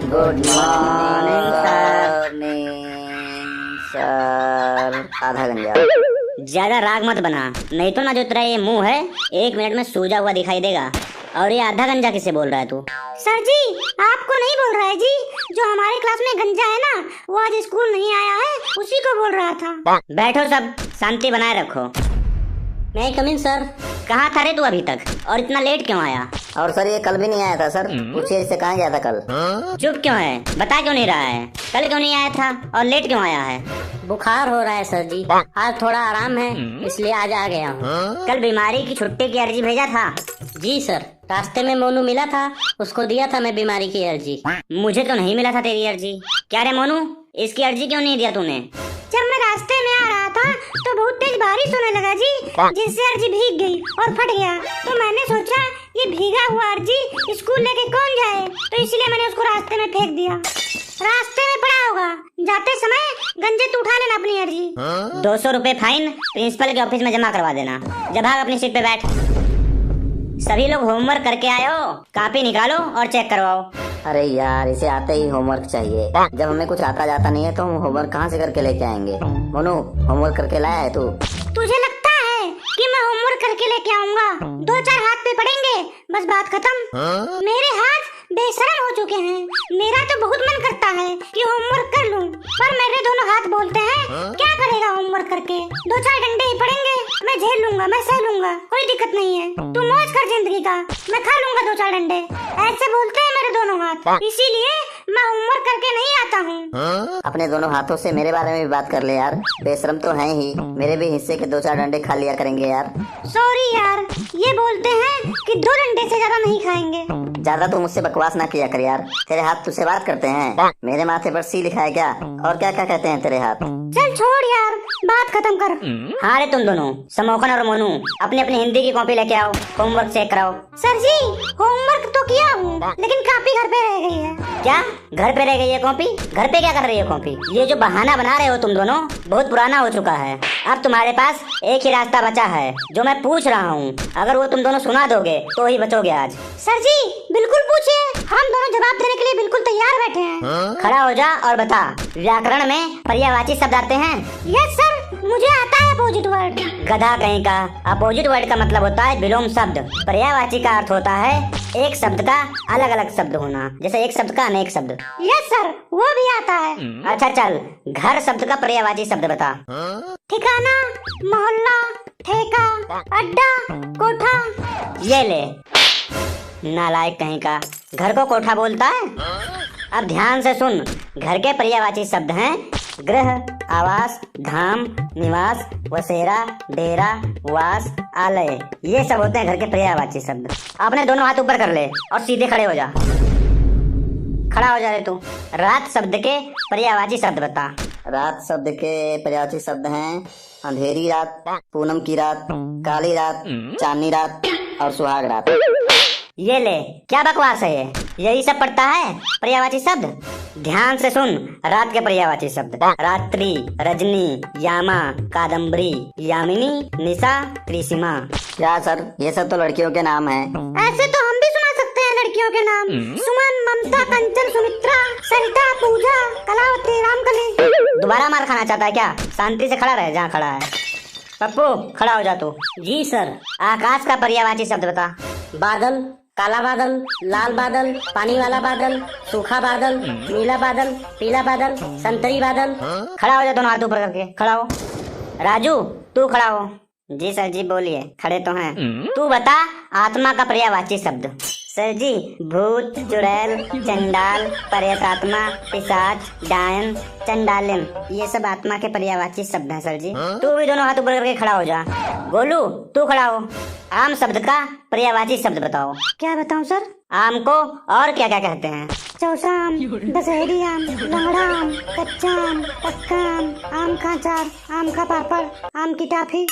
Good morning sir. आधा गंजा। ज्यादा राग मत बना, नहीं तो ना जो तेरा ये मुंह है 1 मिनट में सूजा हुआ दिखाई देगा। और ये आधा गंजा किसे बोल रहा है तू? सर जी आपको नहीं बोल रहा है जी, जो हमारे क्लास में गंजा है ना वो आज स्कूल नहीं आया है, उसी को बोल रहा था। बैठो सब, शांति बनाए रखो। मैं कम इन सर। कहाँ था रे तू अभी तक, और इतना लेट क्यों आया? और सर ये कल भी नहीं आया था सर, पूछिए इससे कहाँ गया था कल। चुप क्यों है, बता क्यों नहीं रहा है? कल क्यों नहीं आया था और लेट क्यों आया है? बुखार हो रहा है सर जी, आज थोड़ा आराम है इसलिए आज आ गया हूँ। कल बीमारी की छुट्टी की अर्जी भेजा था? जी सर, रास्ते में मोनू मिला था, उसको दिया था मैं बीमारी की अर्जी। मुझे तो नहीं मिला था तेरी अर्जी। क्या रे मोनू, इसकी अर्जी क्यों नहीं दिया तूने? जब मैं रास्ते में आ रहा था तो बहुत तेज बारिश होने लगा जी, जिससे अर्जी भीग गई और फट गया। तो मैंने सोचा ये भीगा हुआ अर्जी स्कूल लेके कौन जाए, तो इसलिए मैंने उसको रास्ते में फेंक दिया। रास्ते में पड़ा होगा, जाते समय गंजे तू उठा लेना अपनी अर्जी। 200 रुपए फाइन प्रिंसिपल के ऑफिस में जमा करवा देना। जब भाग अपनी सीट पे बैठ। सभी लोग होमवर्क करके आए हो, कॉपी निकालो और चेक करवाओ। अरे यार इसे आते ही होमवर्क चाहिए, जब हमें कुछ आता जाता नहीं है तो हम होमवर्क कहाँ से करके लेके आएंगे। मोनू होमवर्क करके लाया है तू? तुझे लगता है कि मैं होमवर्क करके लेके आऊंगा? 2-4 हाथ पे पड़ेंगे, बस बात खत्म। मेरे हाथ बेशरम हो चुके हैं। मेरा तो बहुत मन करता है कि होमवर्क कर लूं, पर मेरे दोनों हाथ बोलते हैं क्या करेगा होमवर्क करके, 2-4 डंडे ही पड़ेंगे, मैं झेल लूंगा, मैं सह लूंगा, कोई दिक्कत नहीं है। तू मौज कर जिंदगी का, मैं खा लूंगा 2-4 डंडे, ऐसे बोलते हैं मेरे दोनों हाथ। इसीलिए मैं होमवर्क करके नहीं आता हूँ। अपने दोनों हाथों से मेरे बारे में भी बात कर ले यार, बेशरम तो है ही, मेरे भी हिस्से के 2-4 डंडे खा लिया करेंगे यार। सॉरी यार, ये बोलते हैं कि 2 डंडे से ज्यादा नहीं खाएंगे। ज्यादा तो मुझसे बकवास ना किया कर यार, तेरे हाथ तुझसे बात करते हैं। मेरे माथे पर सी लिखा है क्या, और क्या क्या कहते हैं तेरे हाथ? चल छोड़ यार, बात खत्म कर। हाँ रे तुम दोनों, समोखन और मोनू अपनी अपनी हिंदी की कॉपी लेके आओ, होमवर्क चेक कराओ। सर जी होमवर्क तो किया हूँ, लेकिन कॉपी घर पे रह गई है। क्या घर पे रह गई है कॉपी? घर पे क्या कर रही है कॉपी? ये जो बहाना बना रहे हो तुम दोनों बहुत पुराना हो चुका है। अब तुम्हारे पास एक ही रास्ता बचा है, जो मैं पूछ रहा हूँ, अगर वो तुम दोनों सुना दोगे तो ही बचोगे आज। सर जी बिल्कुल पूछिए, हम दोनों जवाब देने के लिए बिल्कुल तैयार बैठे हैं। खड़ा हो जा और बता, व्याकरण में पर्यायवाची शब्द आते हैं? यस सर, मुझे आता है अपोजिट वर्ड। गधा कहीं का, अपोजिट वर्ड का मतलब होता है विलोम शब्द। पर्यायवाची का अर्थ होता है एक शब्द का अलग अलग शब्द होना, जैसे एक शब्द का अनेक शब्द। यस सर, वो भी आता है। अच्छा चल, घर शब्द का पर्यायवाची शब्द बता। ठिकाना, मोहल्ला, ठेका, अड्डा, कोठा। ये ले, नालायक कहीं का, घर को कोठा बोलता है? अब ध्यान से सुन, घर के पर्यायवाची शब्द हैं गृह, आवास, धाम, निवास, वसेरा, डेरा, वास, आलय। ये सब होते हैं घर के पर्यायवाची शब्द। अपने दोनों हाथ ऊपर कर ले और सीधे खड़े हो जा। खड़ा हो जा रे तू। रात शब्द के पर्यायवाची शब्द बता। रात शब्द के पर्यायवाची शब्द हैं अंधेरी रात, पूनम की रात, काली रात, चांदनी रात और सुहाग रात। ये ले, क्या बकवास है ये? यही सब पढ़ता है पर्यायवाची शब्द? ध्यान से सुन, रात के पर्यायवाची शब्द रात्रि, रजनी, यामा, कादम्बरी, यामिनी, निशा, त्रिसीमा। क्या सर, ये सब तो लड़कियों के नाम हैं। ऐसे तो हम भी सुना सकते हैं लड़कियों के नाम, सुमन, ममता, कंचन, सुमित्रा, सरिता, पूजा, कलावती, रामकली। दोबारा मार खाना चाहता है क्या? शांति से खड़ा रहे जहाँ खड़ा है। पप्पू खड़ा हो जा तू। जी सर। आकाश का पर्यायवाची शब्द बता। बादल, काला बादल, लाल बादल, पानी वाला बादल, सूखा बादल, नीला बादल, पीला बादल, संतरी बादल। खड़ा हो जा दोनों हाथ ऊपर करके, खड़ा हो। राजू तू खड़ा हो। जी सर जी बोलिए, खड़े तो हैं। तू बता आत्मा का पर्यायवाची शब्द। सर जी भूत, चुड़ैल, चंडाल, प्रेतात्मा, पिशाच, डायन, चंडालिन, ये सब आत्मा के पर्यायवाची शब्द हैं सर जी। तू भी दोनों हाथ ऊपर करके खड़ा हो जा। गोलू तू खड़ा हो। आम शब्द का पर्यायवाची शब्द बताओ। क्या बताऊं सर? आम को और क्या क्या कहते हैं? चौसा आम, दशहरी आम, लंगड़ा आम, कच्चा आम, पक्का आम, आम का अचार, आम का पापड़, आम की टाफी।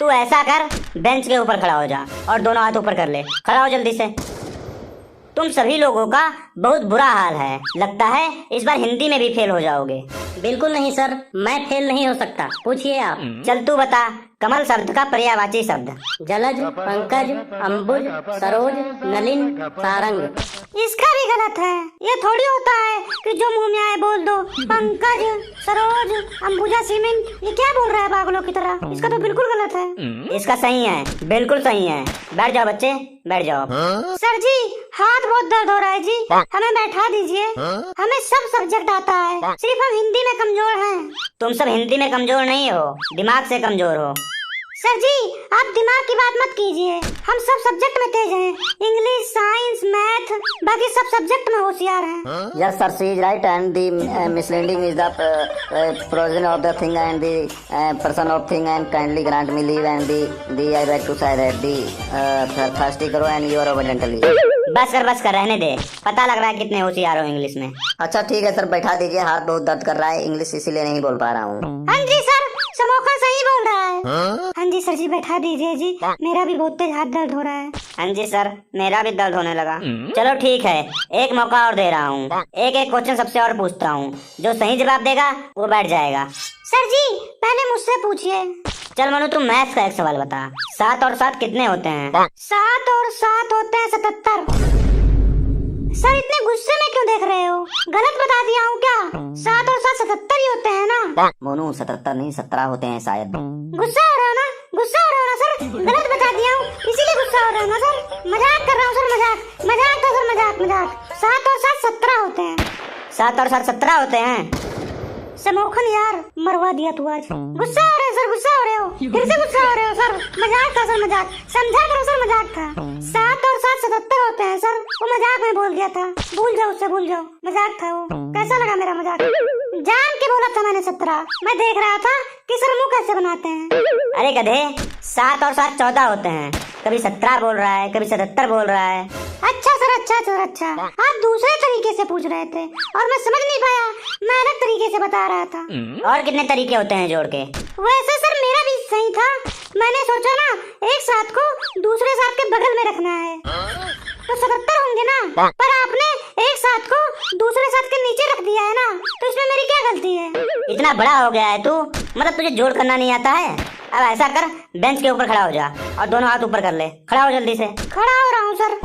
तू ऐसा कर, बेंच के ऊपर खड़ा हो जा और दोनों हाथ ऊपर कर ले। खड़ा हो जल्दी से। तुम सभी लोगों का बहुत बुरा हाल है, लगता है इस बार हिंदी में भी फेल हो जाओगे। बिल्कुल नहीं सर, मैं फेल नहीं हो सकता, पूछिए आप। चल तू बता कमल शब्द का पर्यायवाची शब्द। जलज, पंकज, अंबुज, सरोज, नलिन, सारंग। इसका भी गलत है। ये थोड़ी होता है कि जो मुंह में आए बोल दो। पंकज, सरोज, अंबुजा, सीमेंट, ये क्या बोल रहा है पागलों की तरह? इसका तो बिल्कुल गलत है। इसका सही है, बिल्कुल सही है। बैठ जाओ बच्चे, बैठ जाओ। सर जी, हाथ बहुत दर्द हो रहा है जी, हमें बैठा दीजिए। हमें सब सब्जेक्ट आता है, सिर्फ हम हिंदी में कमजोर हैं। तुम सब हिंदी में कमजोर नहीं हो, दिमाग से कमजोर हो। सर जी, आप दिमाग की बात मत कीजिए, हम सब सब्जेक्ट में तेज हैं। इंग्लिश, साइंस, मैथ, बाकी सब सब्जेक्ट में होशियार हैं। Yes, sir, she is right, and the misleading is the provision of the thing and the person of thing, and kindly grant me leave, and the I beg to say that the thirsty करो and you are obediently। बस कर, रहने दे। पता लग रहा है कितने होशियार हो इंग्लिश में। अच्छा ठीक है सर, बैठा दीजिए, हाथ बहुत दर्द कर रहा है, इंग्लिश इसीलिए नहीं बोल पा रहा हूँ। हाँ जी सर, समोखा सही बोल रहा है। हाँ जी सर जी, बैठा दीजिए जी, मेरा भी बहुत तेज हाथ दर्द हो रहा है। हाँ जी सर, मेरा भी दर्द होने लगा। चलो ठीक है, एक मौका और दे रहा हूँ। एक क्वेश्चन सबसे और पूछता हूँ, जो सही जवाब देगा वो बैठ जाएगा। सर जी, पहले मुझसे पूछिए। चल मनु, तुम मैथ्स का एक सवाल बता। 7 और 7 कितने होते हैं? 7 और 7 होते हैं 77। सर इतने गुस्से में क्यों देख रहे हो? गलत बता दिया हूँ क्या? 7 और 7 77 ही होते हैं ना? मोनू 77 नहीं 17 होते हैं शायद। गुस्सा हो रहा हो ना? गुस्सा हो रहा हो ना सर? गलत बता दिया हूँ, इसीलिए गुस्सा हो रहा है ना सर? मजाक कर रहा हूँ सर, मजाक था सर, मजाक। 7 और 7 17 होते हैं। 7 और 7 17 होते हैं। समोखन यार, मरवा दिया तू आज। गुस्सा हो रहे हो सर, गुस्सा हो रहे हो, फिर से गुस्सा हो रहे हो सर। मजाक था सर, मजाक समझा करो सर, मजाक था। 7 और 7 77 होते हैं सर, वो मजाक में बोल गया था। भूल जाओ उससे, भूल जाओ, मजाक था वो। कैसा लगा मेरा मजाक? जान के बोला था मैंने 17। मैं देख रहा था कि सर मुंह कैसे बनाते हैं। अरे गधे, 7 और 7 14 होते हैं। कभी 17 बोल रहा है, कभी 77 बोल रहा है। अच्छा सर, अच्छा। आप दूसरे तरीके से पूछ रहे थे और मैं समझ नहीं पाया, मैं अलग तरीके से बता रहा था। और कितने तरीके होते हैं जोड़ के? वैसे सर मेरा भी सही था, मैंने सोचा ना एक 7 को दूसरे 7 के बगल में रखना है तो 77 होंगे ना, पर आपने एक 7 को दूसरे 7 के नीचे रख दिया है ना, तो इसमें मेरी क्या गलती है? इतना बड़ा हो गया है तू, मतलब तुझे जोड़ करना नहीं आता है? अब ऐसा कर, बेंच के ऊपर खड़ा हो जा और दोनों हाथ ऊपर कर ले। खड़ा हो जल्दी से। खड़ा हो रहा हूँ सर।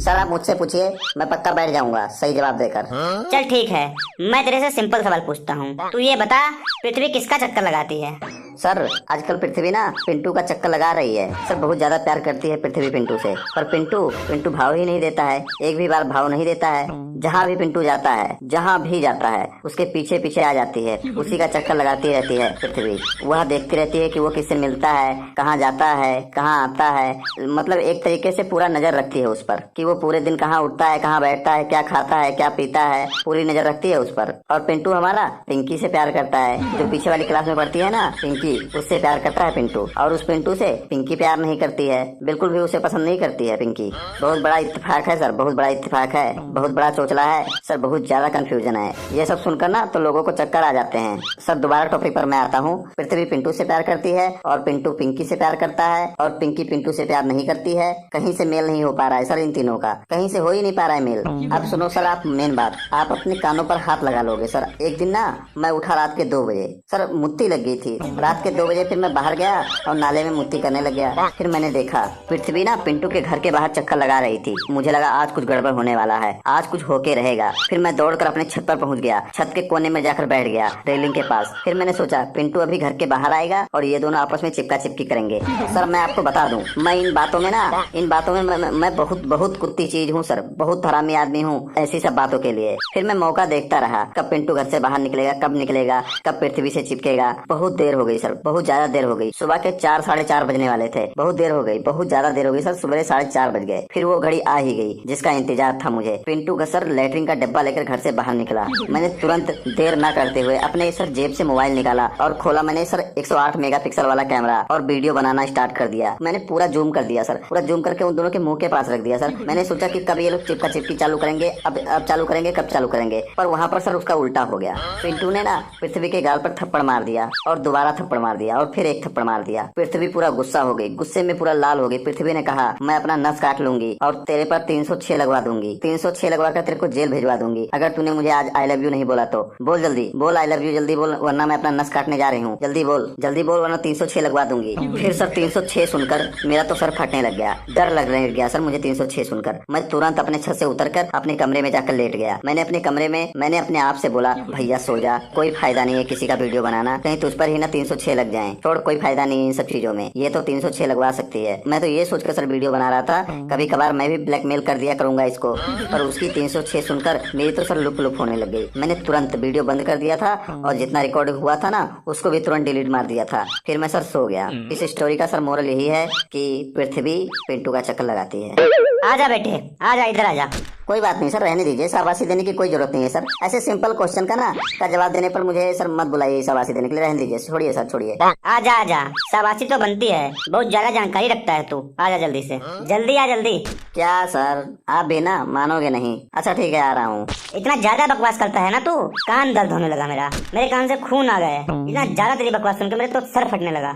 सर आप मुझसे पूछिए, मैं पक्का बैठ जाऊंगा सही जवाब देकर। चल ठीक है, मैं तेरे से सिंपल सवाल पूछता हूँ। तू ये बता, पृथ्वी किसका चक्कर लगाती है? सर आजकल पृथ्वी ना पिंटू का चक्कर लगा रही है। सर बहुत ज्यादा प्यार करती है पृथ्वी पिंटू से, पर पिंटू भाव ही नहीं देता है, एक भी बार भाव नहीं देता है। जहाँ भी पिंटू जाता है, जहाँ भी जाता है, उसके पीछे पीछे आ जाती है, उसी का चक्कर लगाती रहती है पृथ्वी। वह देखती रहती है कि वो किससे मिलता है, कहाँ जाता है, कहाँ आता है, मतलब एक तरीके से पूरा नजर रखती है उस पर कि वो पूरे दिन कहाँ उठता है, कहाँ बैठता है, क्या खाता है, क्या पीता है, पूरी नजर रखती है उस पर। और पिंटू हमारा पिंकी से प्यार करता है, जो पीछे वाली क्लास में पढ़ती है ना पिंकी, उससे प्यार करता है पिंटू। और उस पिंटू से पिंकी प्यार नहीं करती है, बिल्कुल भी उसे पसंद नहीं करती है पिंकी। बहुत बड़ा इत्तेफाक है सर, बहुत बड़ा इत्तेफाक है, बहुत बड़ा चोचला है सर, बहुत ज्यादा कंफ्यूजन है। ये सब सुनकर ना तो लोगों को चक्कर आ जाते हैं। सर दोबारा टॉपिक पर मैं आता हूँ। पृथ्वी पिंटू से प्यार करती है और पिंटू पिंकी से प्यार करता है और पिंकी पिंटू से प्यार नहीं करती है। कहीं से मेल नहीं हो पा रहा है सर, इन तीनों का कहीं से हो ही नहीं पा रहा है मेल। अब सुनो सर, आप मेन बात, आप अपने कानों पर हाथ लगा लोगे सर। एक दिन ना मैं उठा रात के 2 बजे, सर मुत्ती लग गई थी रात के 2 बजे। फिर मैं बाहर गया और नाले में मुत्ती करने लग गया। फिर मैंने देखा पृथ्वी ना पिंटू के घर के बाहर चक्कर लगा रही थी। मुझे लगा आज कुछ गड़बड़ होने वाला है, आज कुछ होके रहेगा। फिर मैं दौड़कर अपने छत पर पहुंच गया, छत के कोने में जाकर बैठ गया रेलिंग के पास। फिर मैंने सोचा पिंटू अभी घर के बाहर आएगा और ये दोनों आपस में चिपका चिपकी करेंगे। सर मैं आपको बता दूं, मैं इन बातों में मैं बहुत कुत्ती चीज हूँ सर, बहुत हरामी आदमी हूँ ऐसी सब बातों के लिए। फिर मैं मौका देखता रहा, कब पिंटू घर से बाहर निकलेगा, कब निकलेगा, कब पृथ्वी से चिपकेगा। बहुत देर हो गई सर, बहुत ज्यादा देर हो गई। सुबह के 4 साढ़े 4 बजने वाले थे, बहुत देर हो गई, बहुत ज्यादा देर हो गई सर। सुबह 4:30 बज गए। फिर वो घड़ी आ ही गई जिसका इंतजार था मुझे। पिंटू का सर लेटरिन का डब्बा लेकर घर से बाहर निकला। मैंने तुरंत देर न करते हुए अपने सर जेब से मोबाइल निकाला और खोला मैंने सर 108 मेगापिक्सल वाला कैमरा और वीडियो बनाना स्टार्ट कर दिया। मैंने पूरा जूम कर दिया सर, पूरा जूम करके उन दोनों के मुंह के पास रख दिया सर। मैंने सोचा कि कब ये लोग चिपका चिपकी चालू करेंगे, अब चालू करेंगे, कब चालू करेंगे, पर वहाँ पर सर उसका उल्टा हो गया। पिंटू ने ना पृथ्वी के गाल पर थप्पड़ मार दिया और दोबारा थप्पड़ थप्पड़ मार दिया और फिर एक थप्पड़ मार दिया। पृथ्वी पूरा गुस्सा हो गई, गुस्से में पूरा लाल हो गई। पृथ्वी ने कहा मैं अपना नस काट लूंगी और तेरे पर 306 लगवा दूंगी। 306 लगवा कर तेरे को जेल भिजवा दूंगी अगर तूने मुझे आज आई लव यू नहीं बोला तो। बोल जल्दी बोल आई लव यू, जल्दी बोल वरना मैं अपना नस काटने जा रही हूँ। जल्दी बोल वरना 306 लगवा दूंगी। फिर सर 306 सुनकर मेरा तो सर फटने लग गया, डर लगने लग गया सर मुझे 306 सुनकर। मैं तुरंत अपने छत से उतरकर अपने कमरे में जाकर लेट गया। मैंने अपने कमरे में मैंने अपने आप से बोला भैया सो जा, कोई फायदा नहीं है किसी का वीडियो बनाना, कहीं तुझ पर ही ना 306 लग जाएं। छोड़, कोई फायदा नहीं इन सब चीजों में, ये तो 306 लगवा सकती है। मैं तो ये सोचकर सर वीडियो बना रहा था कभी कभार मैं भी ब्लैकमेल कर दिया करूंगा इसको, पर उसकी 306 सुनकर मेरी तो सर लुप लुप होने लग गई। मैंने तुरंत वीडियो बंद कर दिया था और जितना रिकॉर्ड हुआ था ना उसको भी तुरंत डिलीट मार दिया था। फिर मैं सर सो गया। इस स्टोरी का सर मोरल यही है कि पृथ्वी पिंटू का चक्कर लगाती है। आजा बेटे, आजा इधर आजा। कोई बात नहीं सर, रहने दीजिए, शाबाशी देने की कोई जरूरत नहीं है सर। ऐसे सिंपल क्वेश्चन का जवाब देने पर मुझे सर मत बुलाइए शाबाशी देने के लिए, रहने दीजिए, छोड़िए सर छोड़िए। आजा आजा, शाबाशी तो बनती है, बहुत ज्यादा जानकारी रखता है तू। आजा जल्दी से, जल्दी आ जल्दी। क्या सर आप भी ना मानोगे नहीं? अच्छा ठीक है आ रहा हूँ। इतना ज्यादा बकवास करता है ना तू, कान दर्द होने लगा मेरा, मेरे कान से खून आ गए। इतना ज्यादा तेरी बकवास सुनकर मेरे तो सर फटने लगा।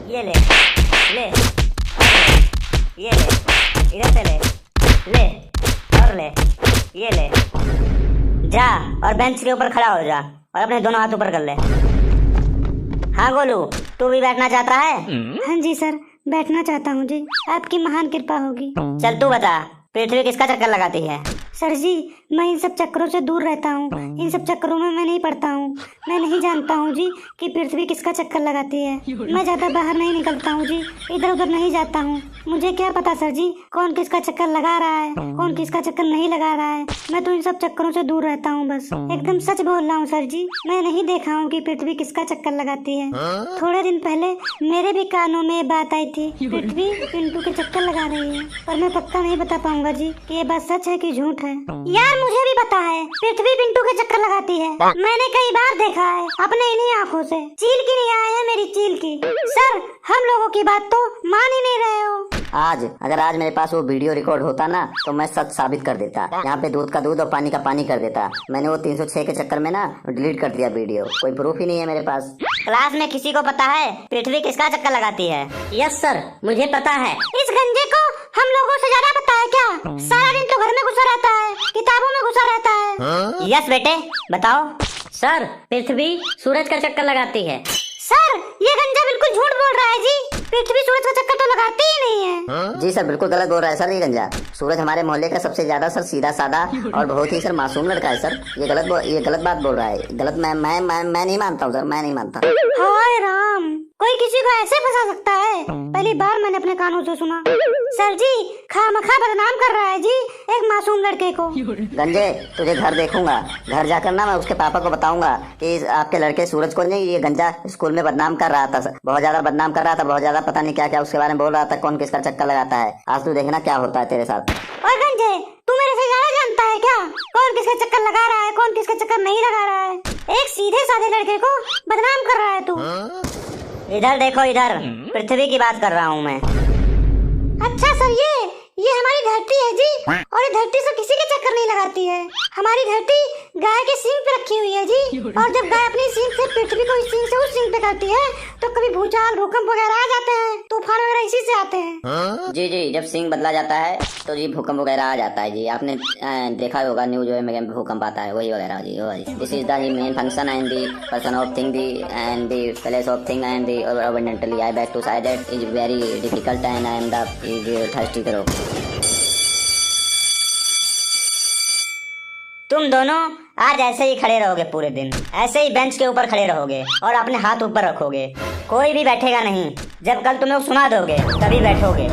ये ले ले, ये ले, इधर से ले और ले, ये ले, जा और बेंच के ऊपर खड़ा हो जा और अपने दोनों हाथ ऊपर कर ले। हाँ गोलू, तू भी बैठना चाहता है? हाँ जी सर, बैठना चाहता हूँ जी, आपकी महान कृपा होगी। चल तू बता, पृथ्वी किसका चक्कर लगाती है? सर जी मैं इन सब चक्करों से दूर रहता हूँ, इन सब चक्करों में मैं नहीं पड़ता हूँ। मैं नहीं जानता हूँ जी कि पृथ्वी किसका चक्कर लगाती है। मैं ज्यादा बाहर नहीं निकलता हूँ जी, इधर उधर नहीं जाता हूँ। मुझे क्या पता सर जी कौन किसका चक्कर लगा रहा है, कौन किसका चक्कर नहीं लगा रहा है। मैं तो इन सब चक्करों से दूर रहता हूँ बस, एकदम सच बोल रहा हूँ सर जी। मैं नहीं देखा हूँ कि पृथ्वी किसका चक्कर लगाती है। थोड़े दिन पहले मेरे भी कानों में ये बात आई थी, पृथ्वी पिंटू के चक्कर लगा रही है, पर मैं पक्का नहीं बता पाऊंगा जी कि ये बात सच है कि झूठ है। यार मुझे भी पता है पृथ्वी पिंटू के चक्कर लगाती है, मैंने कई बार देखा है अपने इन्हीं आँखों से। चील की नहीं आया है मेरी चील की। सर हम लोगों की बात तो मान ही नहीं रहे हो। अगर आज मेरे पास वो वीडियो रिकॉर्ड होता ना तो मैं सच साबित कर देता। यहाँ पे दूध का दूध और पानी का पानी कर देता। मैंने वो 306 के चक्कर में ना डिलीट कर दिया वीडियो, कोई प्रूफ ही नहीं है मेरे पास। क्लास में किसी को पता है पृथ्वी किसका चक्कर लगाती है? यस सर, मुझे पता है। इस गंजे को हम लोगों से ज्यादा पता है क्या? सारा दिन तो घर में घुसा रहता है, किताबों में घुसा रहता है। यस बेटे बताओ। सर पृथ्वी सूरज का चक्कर लगाती है। सर ये गंजा बिल्कुल झूठ बोल रहा है जी, पृथ्वी सूरज का चक्कर तो लगाती ही नहीं है। जी सर बिल्कुल गलत बोल रहा है सर ये गंजा। सूरज हमारे मोहल्ले का सबसे ज्यादा सर सीधा साधा और बहुत ही सर मासूम लड़का है सर। ये गलत बात बोल रहा है, गलत। मैं नहीं मानता हूँ सर, मैं नहीं मानता। हाय राम, कोई किसी को ऐसे फंसा सकता है? पहली बार मैंने अपने कानों से सुना। सर जी खामखा बदनाम कर रहा है जी एक मासूम लड़के को। गंजे तुझे घर देखूंगा, घर जाकर ना मैं उसके पापा को बताऊंगा कि आपके लड़के सूरज को नहीं, ये गंजा स्कूल में बदनाम कर रहा था, बहुत ज्यादा बदनाम कर रहा था, बहुत ज्यादा पता नहीं क्या क्या उसके बारे में बोल रहा था, कौन किसका चक्कर लगाता है। आज तू देखना क्या होता है तेरे साथ। और गंजे तू मेरे से ज्यादा जानता है क्या कौन किसका चक्कर लगा रहा है, कौन किसका चक्कर नहीं लगा रहा है? एक सीधे साधे लड़के को बदनाम कर रहा है तू। इधर देखो, इधर पृथ्वी की बात कर रहा हूँ मैं। अच्छा सर ये हमारी धरती है जी, और ये धरती से किसी के चक्कर नहीं लगाती है। हमारी धरती गाय के सींग पे रखी हुई है जी, और जब गाय अपनी सींग से पृथ्वी को इस सींग से उस सींग पे करती है तो कभी भूचाल भूकंप वगैरह आ जाते हैं, तूफान वगैरह इसी से आते हैं। जी जब सींग बदला जाता है तो जी भूकंप वगैरह आ जाता है जी। आपने देखा होगा न्यूज में भूकंप आता है, वही वगैरह जी। This is the main function and the person of thing and the place of thing and the abundantly I back to say that is very difficult and I am the thirsty करो। तुम दोनों आज ऐसे ही खड़े रहोगे पूरे दिन, ऐसे ही बेंच के ऊपर खड़े रहोगे और अपने हाथ ऊपर रखोगे, कोई भी बैठेगा नहीं। जब कल तुम लोग सुना दोगे तभी बैठोगे।